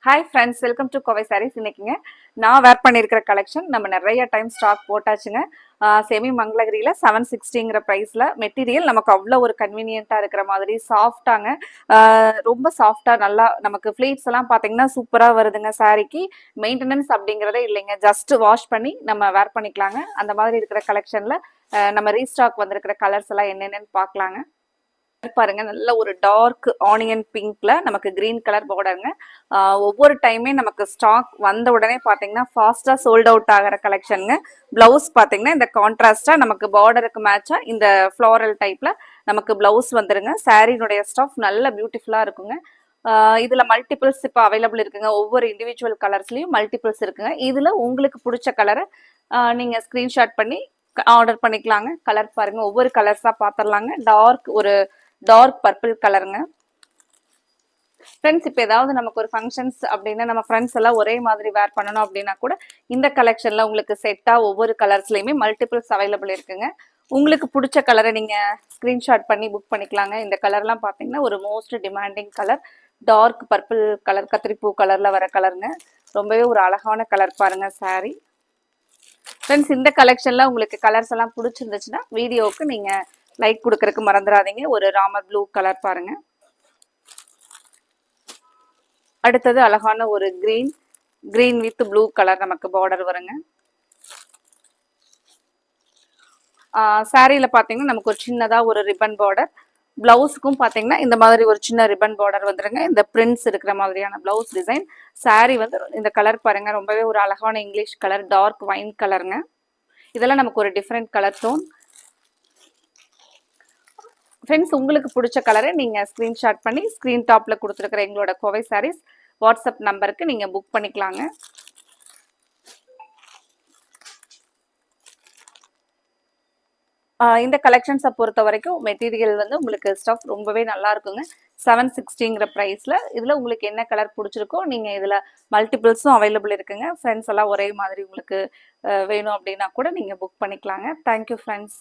Hi friends, welcome to Kovai sarees. இன்னைக்குங்க நான் wear பண்ணியிருக்கிற கலெக்ஷன் நம்ம நிறைய டைம் ஸ்டாக் போட்டாச்சுங்க. செமி மங்களகிரியில் 760ங்கிற ப்ரைஸில் மெட்டீரியல் நமக்கு அவ்வளோ ஒரு கன்வீனியண்ட்டாக இருக்கிற மாதிரி சாஃப்டாங்க. ரொம்ப சாஃப்டாக நல்லா நமக்கு ஃப்ளீட்ஸ் எல்லாம் பார்த்தீங்கன்னா சூப்பராக வருதுங்க. சாரீக்கு மெயின்டெனன்ஸ் அப்படிங்கிறதே இல்லைங்க, ஜஸ்ட் வாஷ் பண்ணி நம்ம வேர் பண்ணிக்கலாங்க. அந்த மாதிரி இருக்கிற கலெக்ஷனில் நம்ம ரீஸ்டாக் வந்திருக்கிற கலர்ஸ் எல்லாம் என்னென்னு பார்க்கலாங்க. பாருங்க, நல்ல ஒரு டார்க் ஆனியன் பிங்க்ல நமக்கு கிரீன் கலர் பார்டருங்க. ஒவ்வொரு டைமே நமக்கு ஸ்டாக் வந்த உடனே பாத்தீங்கன்னா ஃபாஸ்டா சோல்ட் அவுட் ஆகிற கலெக்ஷனுங்க. பிளவுஸ் பாத்தீங்கன்னா இந்த கான்ட்ராஸ்டா நமக்கு பார்டருக்கு மேட்சா இந்த ஃப்ளோரல் டைப்ல நமக்கு பிளவுஸ் வந்துருங்க. சாரினுடைய ஸ்டாஃப் நல்ல பியூட்டிஃபுல்லா இருக்குங்க. இதுல மல்டிபிள்ஸ் இப்போ அவைலபிள் இருக்குங்க. ஒவ்வொரு இண்டிவிஜுவல் கலர்ஸ்லயும் மல்டிபிள்ஸ் இருக்குங்க. இதுல உங்களுக்கு பிடிச்ச கலரை நீங்க ஸ்கிரீன்ஷாட் பண்ணி ஆர்டர் பண்ணிக்கலாங்க. கலர் பாருங்க, ஒவ்வொரு கலர்ஸா பாத்திரலாங்க. டார்க் பர்பிள் கலருங்க. ஃப்ரெண்ட்ஸ், இப்போ ஏதாவது நமக்கு ஒரு ஃபங்க்ஷன்ஸ் அப்படின்னா நம்ம ஃப்ரெண்ட்ஸ் எல்லாம் ஒரே மாதிரி வேர் பண்ணணும் அப்படின்னா கூட இந்த கலெக்ஷன்ல உங்களுக்கு செட்டா ஒவ்வொரு கலர்ஸ்லயுமே மல்டிபிள்ஸ் அவைலபிள் இருக்குங்க. உங்களுக்கு பிடிச்ச கலரை நீங்க ஸ்கிரீன்ஷாட் பண்ணி புக் பண்ணிக்கலாங்க. இந்த கலர்லாம் பார்த்தீங்கன்னா ஒரு most demanding colour, dark purple colour, கத்திரிப்பூ கலர்ல வர கலருங்க. ரொம்பவே ஒரு அழகான கலர் பாருங்க சாரி. ஃப்ரெண்ட்ஸ், இந்த கலெக்ஷன்ல உங்களுக்கு கலர்ஸ் எல்லாம் பிடிச்சிருந்துச்சுன்னா வீடியோவுக்கு நீங்க லைக் கொடுக்கறதுக்கு மறந்துடாதீங்க. ஒரு ராமர் ப்ளூ கலர் பாருங்க. அடுத்தது அழகான ஒரு கிரீன் வித் ப்ளூ கலர் நமக்கு பார்டர் வருங்க. சாரியில பாத்தீங்கன்னா நமக்கு ஒரு சின்னதா ஒரு ரிப்பன் பார்டர், பிளவுஸுக்கும் பாத்தீங்கன்னா இந்த மாதிரி ஒரு சின்ன ரிப்பன் பார்டர் வந்துருங்க. இந்த பிரிண்ட்ஸ் இருக்கிற மாதிரியான பிளவுஸ் டிசைன். சாரி வந்து இந்த கலர் பாருங்க, ரொம்பவே ஒரு அழகான இங்கிலீஷ் கலர், டார்க் வைன் கலருங்க. இதெல்லாம் நமக்கு ஒரு டிஃப்ரெண்ட் கலர் டோன். ஃப்ரெண்ட்ஸ், உங்களுக்கு பிடிச்ச கலரை நீங்க ஸ்கிரீன்ஷாட் பண்ணி ஸ்கிரீன் டாப்ல கொடுத்துருக்கிற எங்களோட கோவை சாரீஸ் வாட்ஸ்அப் நம்பருக்கு நீங்க புக் பண்ணிக்கலாங்க. இந்த கலெக்ஷன்ஸை பொறுத்த வரைக்கும் மெட்டீரியல் வந்து உங்களுக்கு ஸ்டஃப் ரொம்பவே நல்லா இருக்குங்க. 760ங்கிற ப்ரைஸில் இதில் உங்களுக்கு என்ன கலர் பிடிச்சிருக்கோ நீங்கள் இதில் மல்டிபிள்ஸும் அவைலபிள் இருக்குங்க. ஃப்ரெண்ட்ஸ் எல்லாம் ஒரே மாதிரி உங்களுக்கு வேணும் அப்படின்னா கூட நீங்கள் புக் பண்ணிக்கலாங்க. Thank you friends.